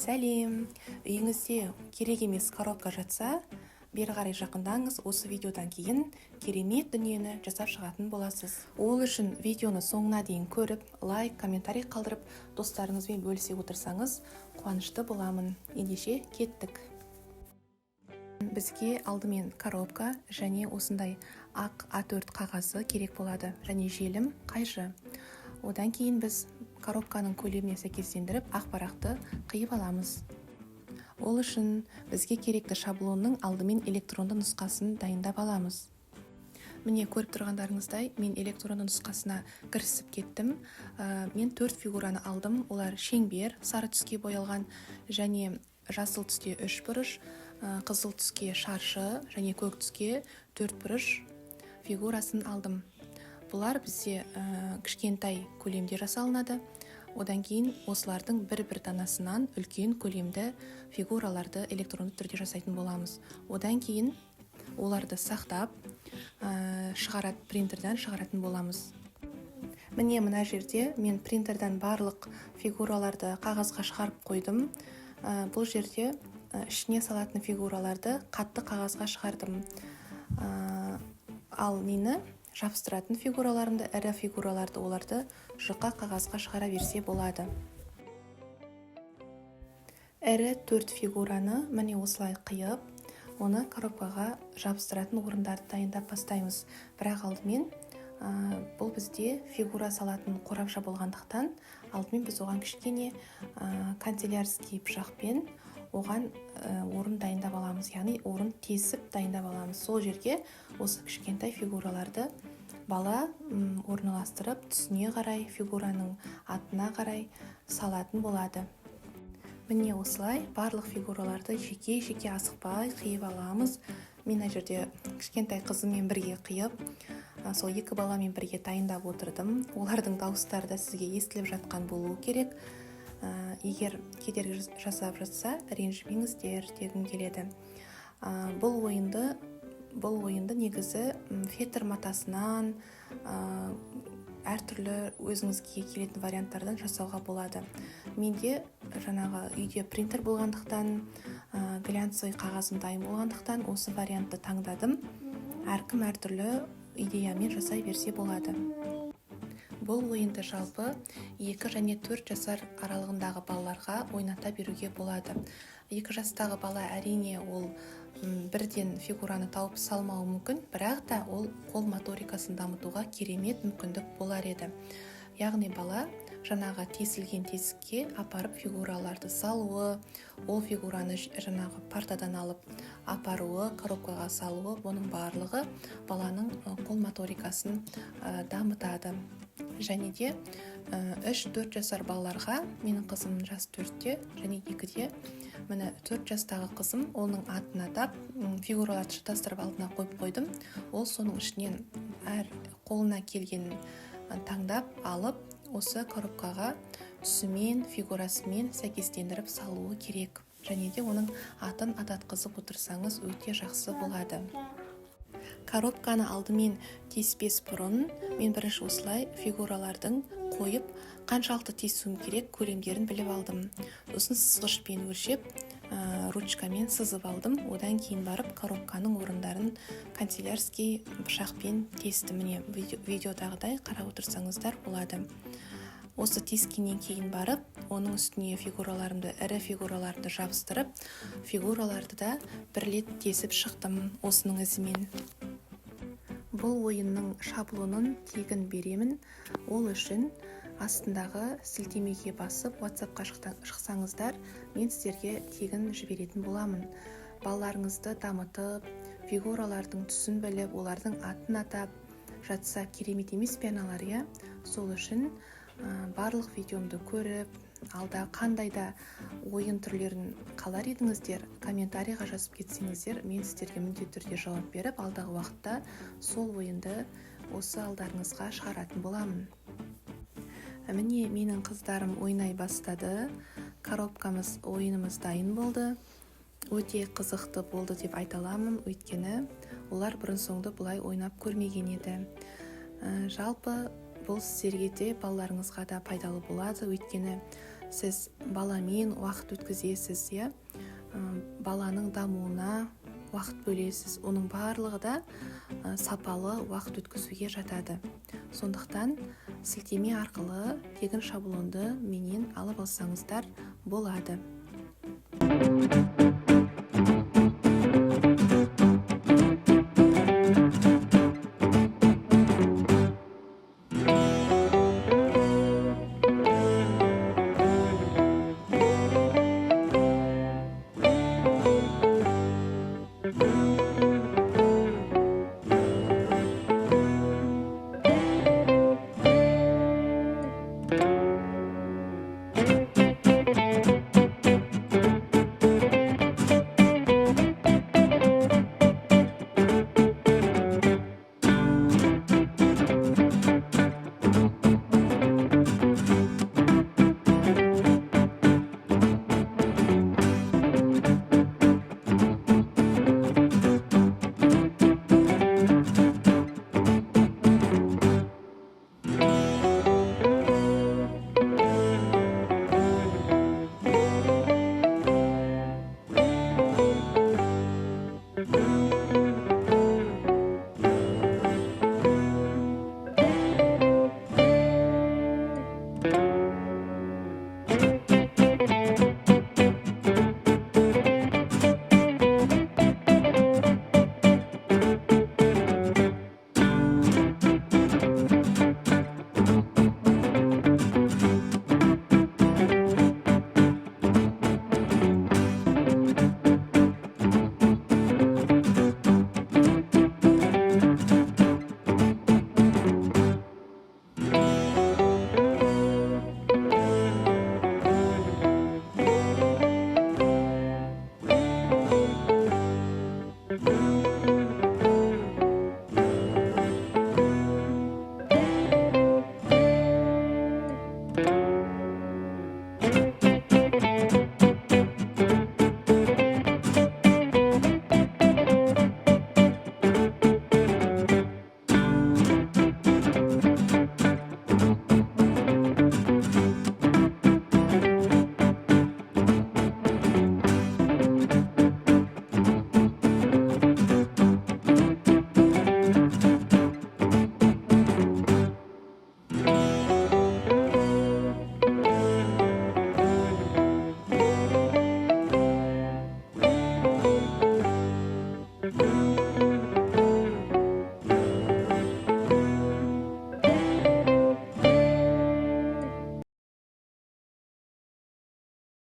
Сәлем! Үйіңізде керек емес коробка жатса, бері қарай жақындаңыз, осы видеодан кейін керемет дүниені жасап шығатын боласыз. Ол үшін видеоны соңына дейін көріп, лайк, комментарий қалдырып, достарыңызбен бөлісе отырсаңыз, қуанышты боламын. Ендеше кеттік. Бізге алдымен коробка және осындай ақ А4 қағазы керек болады, және желім қайшы. Одан кейін біз коробканың көлеміне сәйкестендіріп ақ парақты қиып аламыз. Ол үшін бізге керекті шаблонның алдымен электронды нұсқасын дайындап аламыз. Міне көріп тұрғандарыңыздай, мен электронды нұсқасына кірісіп кеттім. Мен 4 фигураны алдым. Олар шеңбер, сары түске боялған және жасыл түске 3 бұрыш, қызыл түске шаршы және көк түске 4 бұрыш фигурасын алдым. Бұлар бізде кішкентай көлемде жасалынады. Одан кейін осылардың бір-бір данасынан үлкен көлемді фигураларды электронды түрде жасайтын боламыз. Одан кейін оларды сақтап, принтерден шығаратын боламыз. Міне мына жерде мен принтерден барлық фигураларды қағазға шығарып қойдым. Бұл жерде ішіне салатын фигураларды қатты қағазға шығардым. Ал нені жабыстыратын фигураларымды, ірі фигураларды, оларды жұқа қағазға шығара берсе болады. Ірі 4 фигураны міне осылай қиып, оны коробкаға жабыстыратын орындарды дайындап бастаймыз. Бірақ алдымен бұл бізде фигура салатын қорапша болғандықтан, алдымен біз оған кішкене канцелярский пышақпен оған орын дайындап аламыз, яғни орын тесіп дайындап аламыз. Сол жерге осы кішкентай фигураларды бала орналастырып, түсіне қарай, фигураның атына қарай салатын болады. Міне осылай барлық фигураларды жеке-жеке асықпай қиып аламыз. Мен жерде кішкентай қызыммен бірге қиып, сол екі баламен бірге дайындап отырдым. Олардың дауыстары да сізге естіліп жатқан болуы керек. Егер кедергі жасап жатса, ренжімеңіздер дегім келеді. Бұл ойынды негізі фетр матасынан әртүрлі өзіңізге келетін варианттардан жасауға болады. Менде жаңағы үйде принтер болғандықтан, глянцевый қағазым дайын болғандықтан осы вариантты таңдадым. Әркім әртүрлі идеямен жасай берсе болады. Бұл ойынды жалпы 2 және 4 жасар аралығындағы балаларға ойната беруге болады. 2 жастағы бала әрине ол бірден фигураны тауып салмауы мүмкін, бірақ та ол қол моторикасын дамытуға керемет мүмкіндік болар еді. Яғни бала жаңағы тесілген тесікке апарып фигураларды салуы, ол фигураны жаңағы партадан алып апаруы, коробкаға салуы, бұның барлығы баланың қол моторикасын дамытады. Және де 3-4 жасар балаларға, менің қызым жас 4-те және 2-де, міне 4 жастағы қызым, оның атын атап, фигураларды шатастырып алдына қойып қойдым. Ол соның ішінен әр қолына келгенін таңдап алып, осы коробкаға түсімен, фигурасымен сәйкестендіріп салуы керек. Және де оның атын ататқызып отырсаңыз өте жақсы болады. Коробканы алдымен теспес бұрын мен бірінші осылай фигуралардың қойып, қаншалықты тесуім керек көлемдерін біліп алдым. Сосын сызғышпен өлшеп, ручкамен сызып алдым. Одан кейін барып коробканың орындарын канцелярский пышақпен тестім. Міне видеодағыдай қарап отырсаңыздар болады. Осы тескеннен кейін барып, оның үстіне ірі фигураларды жабыстырып, фигураларды да бірлет тесіп шықтым осының ізімен. Бұл ойынның шаблонын тегін беремін. Ол үшін астындағы сілтемеге басып, WhatsApp-қа шықсаңыздар, мен сіздерге тегін жіберетін боламын. Балаларыңызды дамытып, фигуралардың түсін біліп, олардың атын атап жатса керемет емес пе аналар, иә? Сол үшін барлық видеомды көріп, алда қандай да ойын түрлерін қалар едіңіздер, комментарийға жазып кетсеңіздер, мен сіздерге міндетті түрде жауап беріп, алдағы уақытта сол ойынды осы алдарыңызға шығаратын боламын. Міне менің қыздарым ойнай бастады. Коробкамыз, ойынымыз дайын болды. Өте қызықты болды деп айта аламын, өйткені олар бұрын соңды бұлай ойнап көрмеген еді. Жалпы бұл сіздерге де балаларыңызға да пайдалы болады, өйткені сіз баламен уақыт өткізесіз, иә, баланың дамуына уақыт бөлесіз. Оның барлығы да сапалы уақыт өткізуге жатады. Сондықтан сілтеме арқылы тегін шаблонды менен алып алсаңыздар болады.